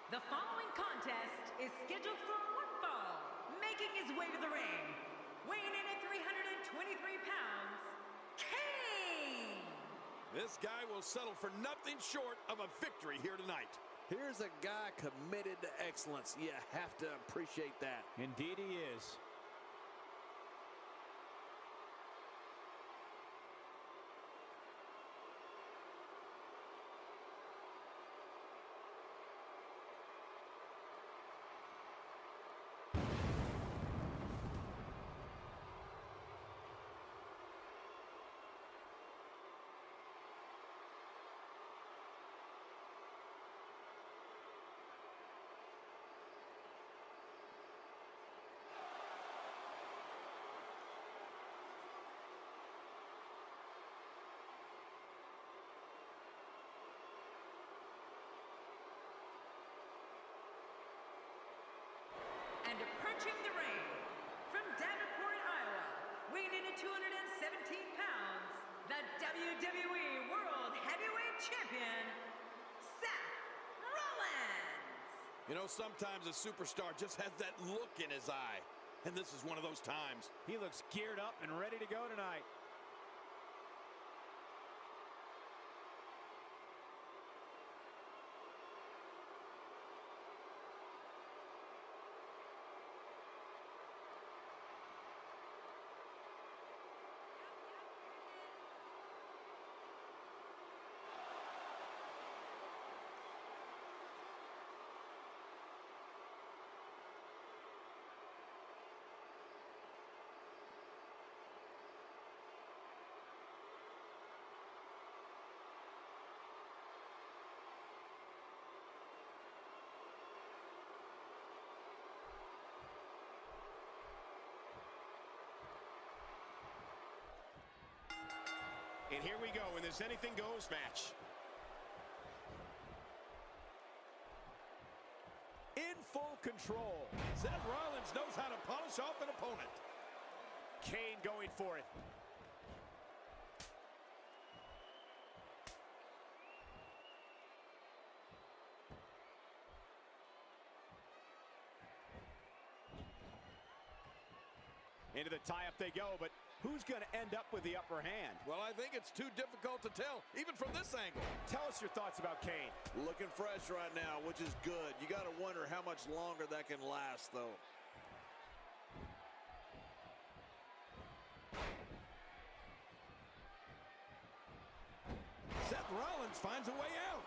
The following contest is scheduled for one fall. Making his way to the ring, weighing in at 323 pounds, Kane! This guy will settle for nothing short of a victory here tonight. Here's a guy committed to excellence. You have to appreciate that. Indeed he is. And approaching the ring, from Davenport, Iowa, weighing in at 217 pounds, the WWE World Heavyweight Champion, Seth Rollins! You know, sometimes a superstar just has that look in his eye. And this is one of those times. He looks geared up and ready to go tonight. And here we go in this anything goes match. In full control. Seth Rollins knows how to polish off an opponent. Kane going for it. Into the tie-up they go, but who's going to end up with the upper hand? Well, I think it's too difficult to tell, even from this angle. Tell us your thoughts about Kane. Looking fresh right now, which is good. You got to wonder how much longer that can last, though. Seth Rollins finds a way out.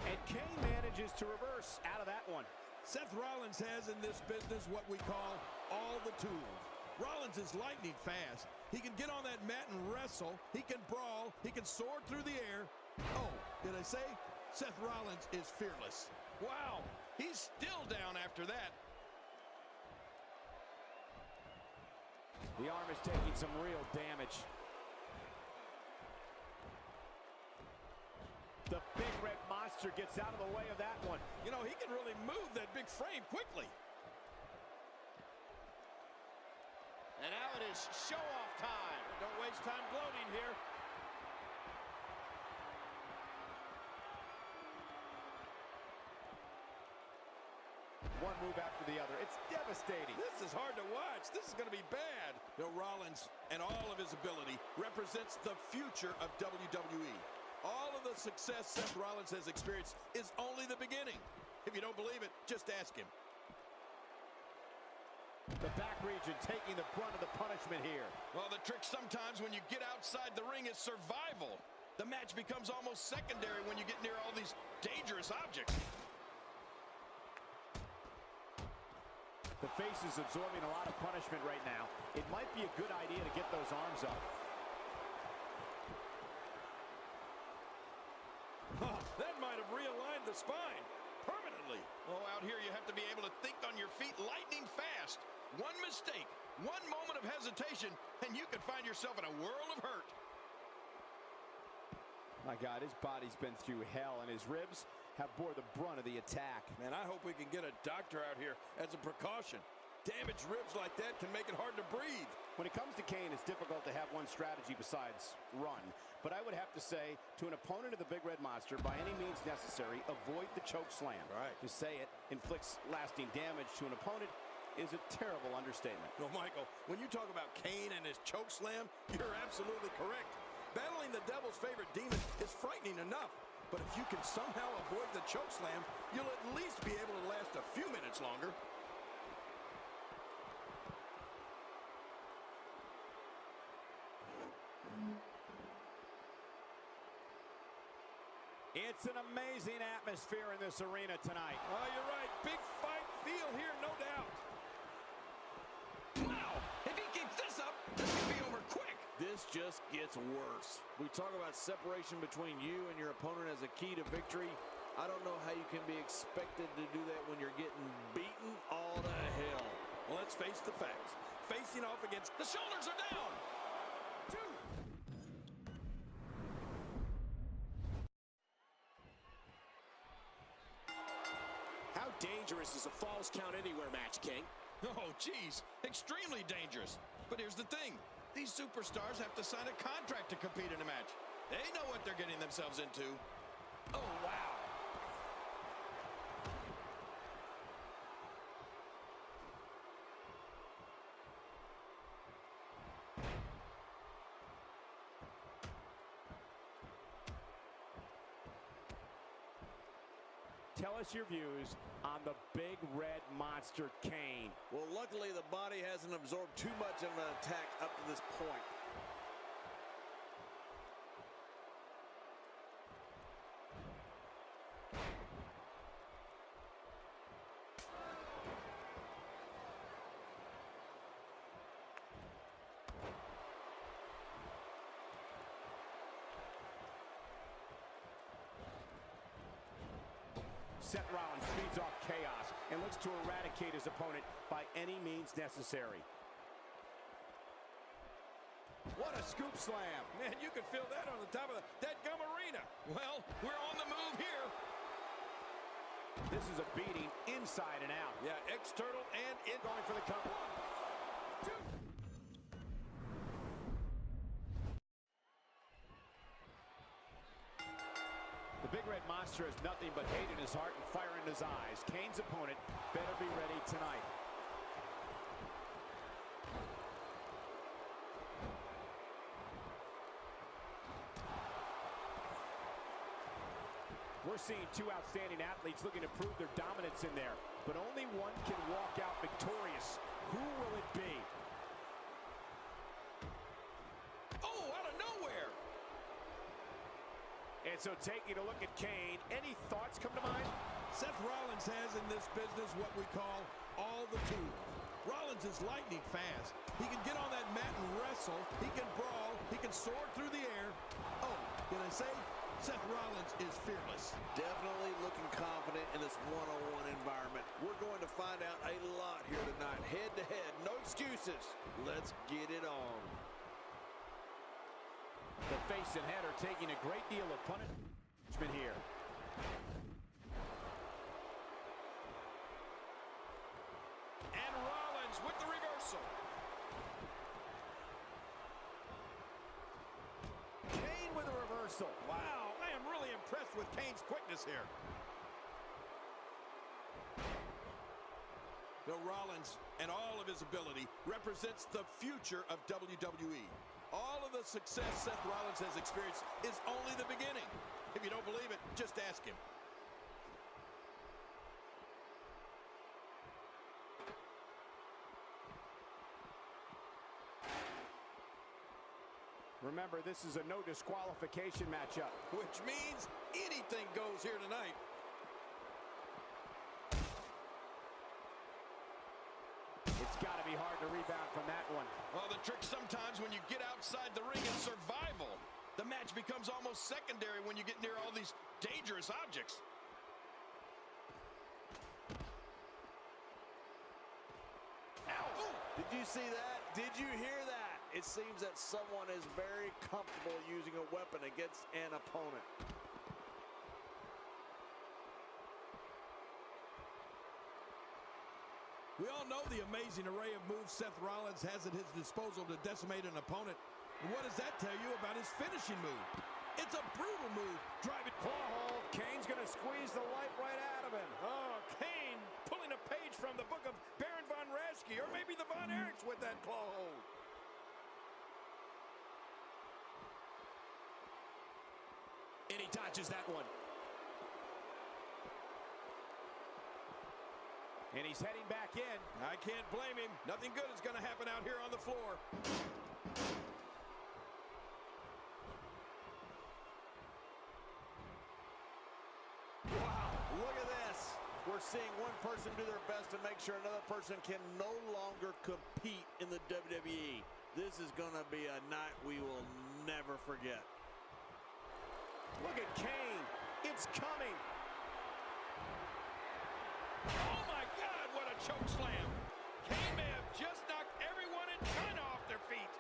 And Kane manages to reverse out of that one. Seth Rollins has in this business what we call all the tools. Rollins is lightning fast. He can get on that mat and wrestle. He can brawl. He can soar through the air. Oh, did I say? Seth Rollins is fearless. Wow, he's still down after that. The arm is taking some real damage. The big red monster gets out of the way of that one. You know, he can really move that big frame quickly. And now it is show-off time. Don't waste time gloating here. One move after the other. It's devastating. This is hard to watch. This is going to be bad. You know, Rollins and all of his ability represents the future of WWE. All of the success Seth Rollins has experienced is only the beginning. If you don't believe it, just ask him. The back region taking the brunt of the punishment here. Well, the trick sometimes when you get outside the ring is survival. The match becomes almost secondary when you get near all these dangerous objects. The face is absorbing a lot of punishment right now. It might be a good idea to get those arms up. That might have realigned the spine permanently. Oh, out here you have to be able to think on your feet lightning fast. One mistake, one moment of hesitation, and you could find yourself in a world of hurt. My God, his body's been through hell, and his ribs have bore the brunt of the attack. Man, I hope we can get a doctor out here as a precaution. Damaged ribs like that can make it hard to breathe. When it comes to Kane, it's difficult to have one strategy besides run. But I would have to say, to an opponent of the Big Red Monster, by any means necessary, avoid the choke slam. Right. To say it inflicts lasting damage to an opponent is a terrible understatement. Well, Michael, when you talk about Kane and his choke slam, you're absolutely correct. Battling the devil's favorite demon is frightening enough. But if you can somehow avoid the choke slam, you'll at least be able to last a few minutes longer. It's an amazing atmosphere in this arena tonight. Oh, you're right. Big fight feel here, no doubt. Wow! If he keeps this up, this could be over quick. This just gets worse. We talk about separation between you and your opponent as a key to victory. I don't know how you can be expected to do that when you're getting beaten all to hell. Well, let's face the facts. Facing off against the shoulders are down. 2. How dangerous is a Falls Count Anywhere match, King? Oh, geez. Extremely dangerous. But here's the thing. These superstars have to sign a contract to compete in a match. They know what they're getting themselves into. Oh, wow. Tell us your views on the Big Red Monster, Kane. Well, luckily the body hasn't absorbed too much of an attack up to this point. Seth Rollins feeds off chaos and looks to eradicate his opponent by any means necessary. What a scoop slam. Man, you can feel that on the top of that gum arena. Well, we're on the move here. This is a beating inside and out. Yeah, X-Turtle and it Going for the cover. 1, 2. The Big Red Monster has nothing but hate in his heart and fire in his eyes. Kane's opponent better be ready tonight. We're seeing two outstanding athletes looking to prove their dominance in there, but only one can walk out victorious. Who will it be? Oh, out of nowhere. And so taking a look at Kane, any thoughts come to mind? Seth Rollins has in this business what we call all the tools. Rollins is lightning fast. He can get on that mat and wrestle. He can brawl. He can soar through the air. Oh, did I say Seth Rollins is fearless? Definitely looking confident in this one-on-one environment. We're going to find out a lot here tonight. Head-to-head, no excuses. Let's get it on. The face and head are taking a great deal of punishment here. And Rollins with the reversal. Kane with a reversal. Wow, I am really impressed with Kane's quickness here. Bill Rollins and all of his ability represents the future of WWE. All of the success Seth Rollins has experienced is only the beginning. If you don't believe it, just ask him. Remember, this is a no disqualification matchup. Which means anything goes here tonight. It's got to be hard to rebound from that one. Well, the trick sometimes when you get outside the ring is survival. The match becomes almost secondary when you get near all these dangerous objects. Ow. Ooh. Did you see that? Did you hear that? It seems that someone is very comfortable using a weapon against an opponent. We all know the amazing array of moves Seth Rollins has at his disposal to decimate an opponent. And what does that tell you about his finishing move? It's a brutal move. Driving Claw hold. Kane's going to squeeze the life right out of him. Oh, Kane pulling a page from the book of Baron von Raschke, or maybe the Von Erichs with that claw hold. And he dodges that one. And he's heading back in. I can't blame him. Nothing good is going to happen out here on the floor. Wow, look at this. We're seeing one person do their best to make sure another person can no longer compete in the WWE. This is going to be a night we will never forget. Look at Kane. It's coming. Oh my God, what a choke slam. Kane may have just knocked everyone in China off their feet.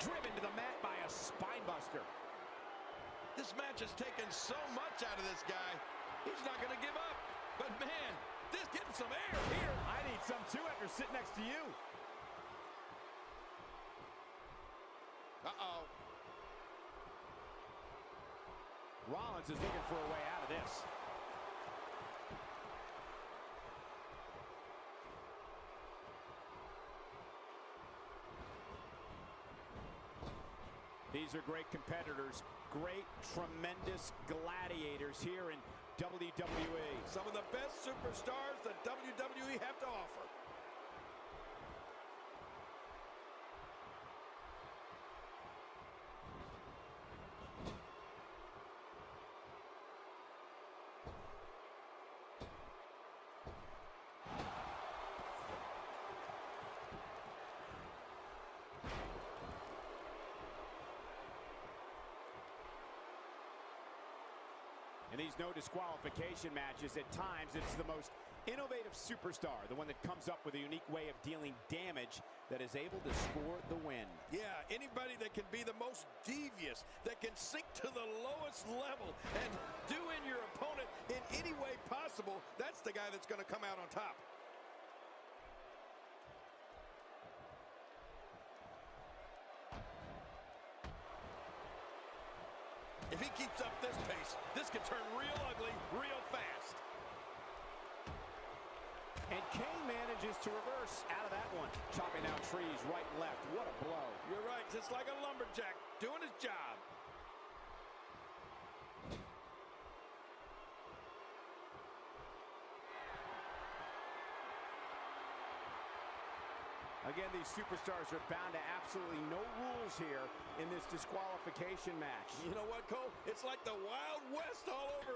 Driven to the mat by a spinebuster. This match has taken so much out of this guy. He's not going to give up. But man, this getting some air here. I need some too after sitting next to you. Uh-oh. Rollins is looking for a way out of this. These are great competitors, great, tremendous gladiators here in WWE. Some of the best superstars that WWE have to offer. In these no disqualification matches, at times it's the most innovative superstar, the one that comes up with a unique way of dealing damage that is able to score the win. Yeah, anybody that can be the most devious, that can sink to the lowest level and do in your opponent in any way possible, that's the guy that's going to come out on top. If he keeps up this pace, this could turn real ugly real fast. And Kane manages to reverse out of that one. Chopping down trees right and left. What a blow. You're right, just like a lumberjack doing his job. Again, these superstars are bound to absolutely no rules here in this disqualification match. You know what, Cole? It's like the Wild West all over